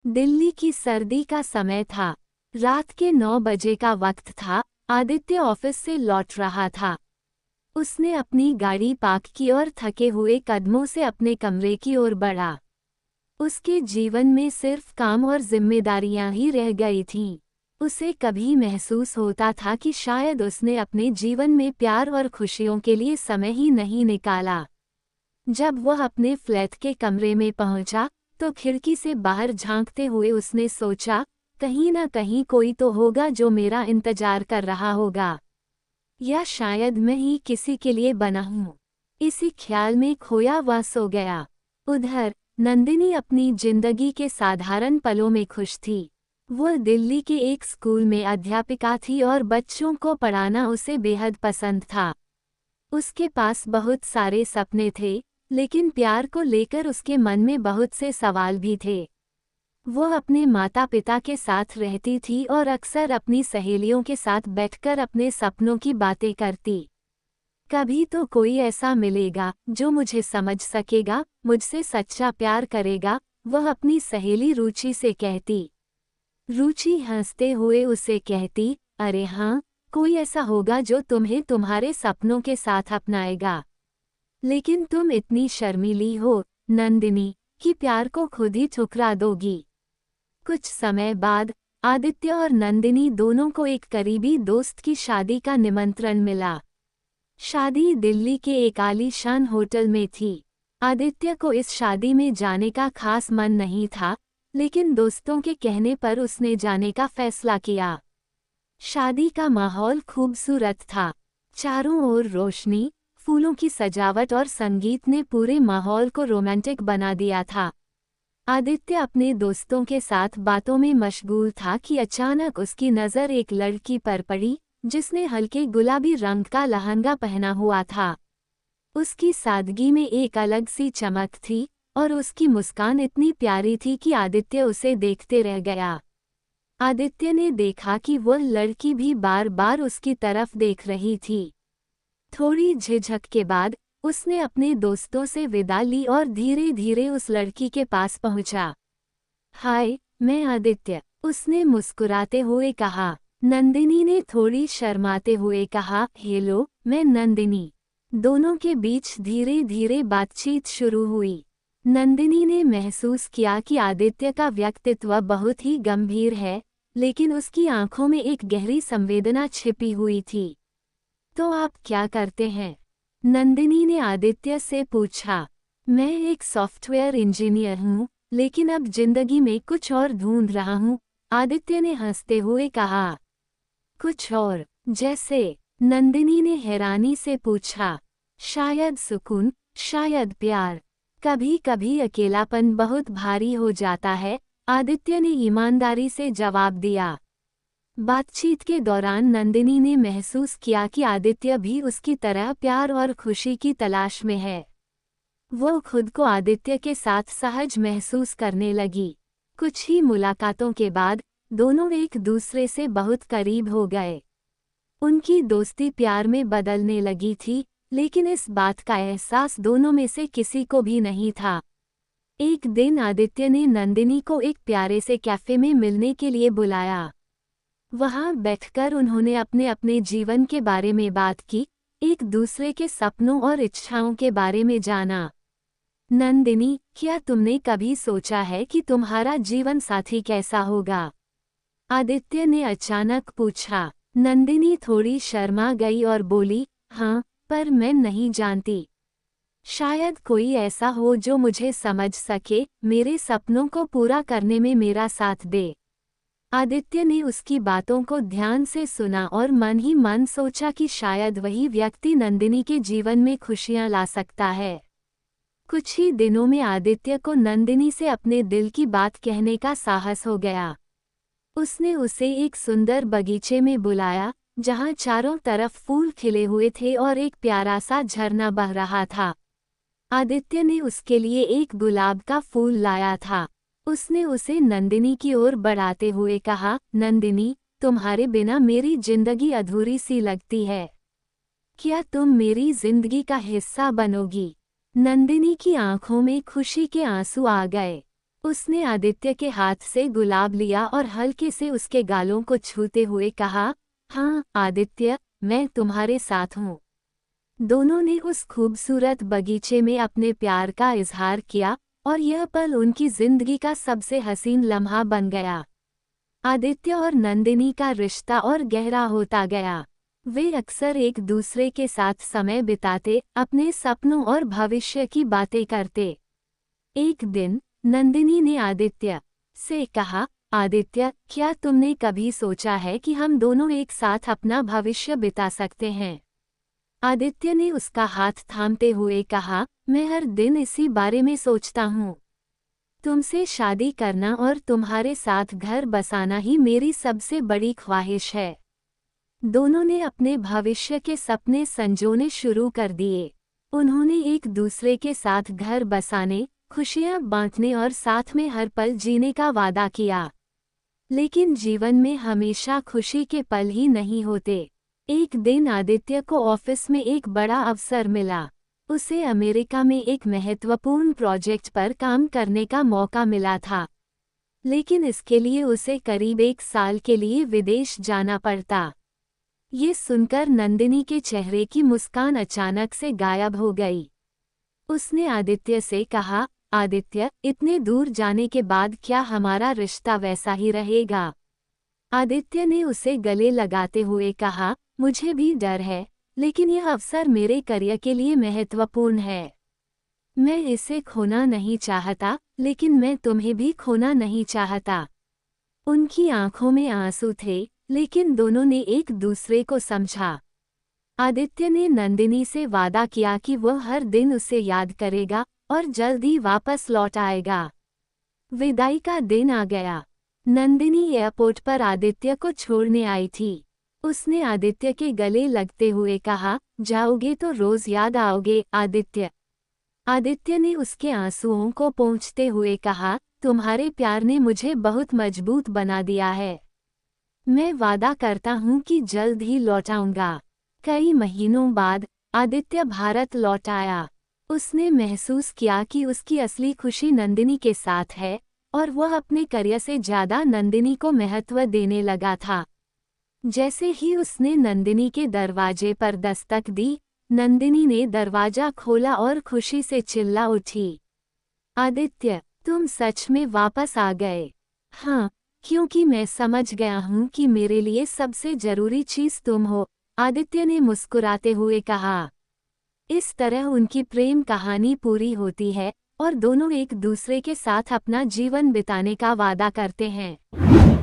दिल्ली की सर्दी का समय था। रात के 9 बजे का वक्त था। आदित्य ऑफिस से लौट रहा था। उसने अपनी गाड़ी पार्क की और थके हुए कदमों से अपने कमरे की ओर बढ़ा। उसके जीवन में सिर्फ काम और जिम्मेदारियां ही रह गई थीं। उसे कभी महसूस होता था कि शायद उसने अपने जीवन में प्यार और खुशियों के लिए समय ही नहीं निकाला। जब वह अपने फ्लैट के कमरे में पहुंचा, तो खिड़की से बाहर झांकते हुए उसने सोचा, कहीं ना कहीं कोई तो होगा जो मेरा इंतजार कर रहा होगा, या शायद मैं ही किसी के लिए बना हूं। इसी ख्याल में खोया वह सो गया। उधर नंदिनी अपनी जिंदगी के साधारण पलों में खुश थी। वह दिल्ली के एक स्कूल में अध्यापिका थी और बच्चों को पढ़ाना उसे बेहद पसंद था। उसके पास बहुत सारे सपने थे, लेकिन प्यार को लेकर उसके मन में बहुत से सवाल भी थे। वह अपने माता पिता के साथ रहती थी और अक्सर अपनी सहेलियों के साथ बैठकर अपने सपनों की बातें करती। कभी तो कोई ऐसा मिलेगा जो मुझे समझ सकेगा, मुझसे सच्चा प्यार करेगा, वह अपनी सहेली रुचि से कहती। रुचि हंसते हुए उसे कहती, अरे हाँ, कोई ऐसा होगा जो तुम्हें तुम्हारे सपनों के साथ अपनाएगा। लेकिन तुम इतनी शर्मीली हो, नंदिनी, कि प्यार को खुद ही ठुकरा दोगी। कुछ समय बाद आदित्य और नंदिनी दोनों को एक करीबी दोस्त की शादी का निमंत्रण मिला। शादी दिल्ली के एक आलीशान होटल में थी। आदित्य को इस शादी में जाने का खास मन नहीं था, लेकिन दोस्तों के कहने पर उसने जाने का फैसला किया। शादी का माहौल खूबसूरत था। चारों ओर रोशनी, फूलों की सजावट और संगीत ने पूरे माहौल को रोमांटिक बना दिया था। आदित्य अपने दोस्तों के साथ बातों में मशगूल था कि अचानक उसकी नज़र एक लड़की पर पड़ी, जिसने हल्के गुलाबी रंग का लहंगा पहना हुआ था। उसकी सादगी में एक अलग सी चमक थी, और उसकी मुस्कान इतनी प्यारी थी कि आदित्य उसे देखते रह गया। आदित्य ने देखा कि वह लड़की भी बार बार उसकी तरफ देख रही थी। थोड़ी झिझक के बाद उसने अपने दोस्तों से विदा ली और धीरे धीरे उस लड़की के पास पहुंचा। हाय, मैं आदित्य, उसने मुस्कुराते हुए कहा। नंदिनी ने थोड़ी शर्माते हुए कहा, हेलो, मैं नंदिनी। दोनों के बीच धीरे धीरे बातचीत शुरू हुई। नंदिनी ने महसूस किया कि आदित्य का व्यक्तित्व बहुत ही गंभीर है, लेकिन उसकी आंखों में एक गहरी संवेदना छिपी हुई थी। तो आप क्या करते हैं? नंदिनी ने आदित्य से पूछा। मैं एक सॉफ्टवेयर इंजीनियर हूँ, लेकिन अब जिंदगी में कुछ और ढूंढ रहा हूँ, आदित्य ने हंसते हुए कहा। कुछ और, जैसे? नंदिनी ने हैरानी से पूछा। शायद सुकून, शायद प्यार, कभी कभी अकेलापन बहुत भारी हो जाता है, आदित्य ने ईमानदारी से जवाब दिया। बातचीत के दौरान नंदिनी ने महसूस किया कि आदित्य भी उसकी तरह प्यार और खुशी की तलाश में है। वो खुद को आदित्य के साथ सहज महसूस करने लगी। कुछ ही मुलाकातों के बाद दोनों एक दूसरे से बहुत करीब हो गए। उनकी दोस्ती प्यार में बदलने लगी थी, लेकिन इस बात का एहसास दोनों में से किसी को भी नहीं था। एक दिन आदित्य ने नंदिनी को एक प्यारे से कैफे में मिलने के लिए बुलाया। वहां बैठकर उन्होंने अपने अपने जीवन के बारे में बात की, एक दूसरे के सपनों और इच्छाओं के बारे में जाना। नंदिनी, क्या तुमने कभी सोचा है कि तुम्हारा जीवन साथी कैसा होगा? आदित्य ने अचानक पूछा। नंदिनी थोड़ी शर्मा गई और बोली, हाँ, पर मैं नहीं जानती। शायद कोई ऐसा हो जो मुझे समझ सके, मेरे सपनों को पूरा करने में मेरा साथ दे। आदित्य ने उसकी बातों को ध्यान से सुना और मन ही मन सोचा कि शायद वही व्यक्ति नंदिनी के जीवन में खुशियां ला सकता है। कुछ ही दिनों में आदित्य को नंदिनी से अपने दिल की बात कहने का साहस हो गया। उसने उसे एक सुंदर बगीचे में बुलाया, जहां चारों तरफ फूल खिले हुए थे और एक प्यारा सा झरना बह रहा था। आदित्य ने उसके लिए एक गुलाब का फूल लाया था। उसने उसे नंदिनी की ओर बढ़ाते हुए कहा, नंदिनी, तुम्हारे बिना मेरी जिंदगी अधूरी सी लगती है। क्या तुम मेरी जिंदगी का हिस्सा बनोगी? नंदिनी की आंखों में खुशी के आंसू आ गए। उसने आदित्य के हाथ से गुलाब लिया और हल्के से उसके गालों को छूते हुए कहा, हाँ आदित्य, मैं तुम्हारे साथ हूँ। दोनों ने उस खूबसूरत बगीचे में अपने प्यार का इजहार किया और यह पल उनकी जिंदगी का सबसे हसीन लम्हा बन गया। आदित्य और नंदिनी का रिश्ता और गहरा होता गया। वे अक्सर एक दूसरे के साथ समय बिताते, अपने सपनों और भविष्य की बातें करते। एक दिन नंदिनी ने आदित्य से कहा, आदित्य, क्या तुमने कभी सोचा है कि हम दोनों एक साथ अपना भविष्य बिता सकते हैं? आदित्य ने उसका हाथ थामते हुए कहा, मैं हर दिन इसी बारे में सोचता हूँ। तुमसे शादी करना और तुम्हारे साथ घर बसाना ही मेरी सबसे बड़ी ख्वाहिश है। दोनों ने अपने भविष्य के सपने संजोने शुरू कर दिए। उन्होंने एक दूसरे के साथ घर बसाने, खुशियां बांटने और साथ में हर पल जीने का वादा किया। लेकिन जीवन में हमेशा खुशी के पल ही नहीं होते। एक दिन आदित्य को ऑफिस में एक बड़ा अवसर मिला। उसे अमेरिका में एक महत्वपूर्ण प्रोजेक्ट पर काम करने का मौका मिला था, लेकिन इसके लिए उसे करीब 1 साल के लिए विदेश जाना पड़ता। ये सुनकर नंदिनी के चेहरे की मुस्कान अचानक से गायब हो गई। उसने आदित्य से कहा, आदित्य, इतने दूर जाने के बाद क्या हमारा रिश्ता वैसा ही रहेगा? आदित्य ने उसे गले लगाते हुए कहा, मुझे भी डर है, लेकिन यह अवसर मेरे करियर के लिए महत्वपूर्ण है। मैं इसे खोना नहीं चाहता, लेकिन मैं तुम्हें भी खोना नहीं चाहता। उनकी आंखों में आंसू थे, लेकिन दोनों ने एक दूसरे को समझा। आदित्य ने नंदिनी से वादा किया कि वह हर दिन उसे याद करेगा और जल्द ही वापस लौट आएगा। विदाई का दिन आ गया। नंदिनी एयरपोर्ट पर आदित्य को छोड़ने आई थी। उसने आदित्य के गले लगते हुए कहा, जाओगे तो रोज याद आओगे आदित्य। आदित्य ने उसके आंसुओं को पोंछते हुए कहा, तुम्हारे प्यार ने मुझे बहुत मजबूत बना दिया है। मैं वादा करता हूँ कि जल्द ही लौट आऊंगा। कई महीनों बाद आदित्य भारत लौट आया। उसने महसूस किया कि उसकी असली खुशी नंदिनी के साथ है और वह अपने करियर से ज्यादा नंदिनी को महत्व देने लगा था। जैसे ही उसने नंदिनी के दरवाजे पर दस्तक दी, नंदिनी ने दरवाजा खोला और खुशी से चिल्ला उठी, आदित्य, तुम सच में वापस आ गए। हाँ, क्योंकि मैं समझ गया हूँ कि मेरे लिए सबसे जरूरी चीज तुम हो, आदित्य ने मुस्कुराते हुए कहा। इस तरह उनकी प्रेम कहानी पूरी होती है और दोनों एक दूसरे के साथ अपना जीवन बिताने का वादा करते हैं।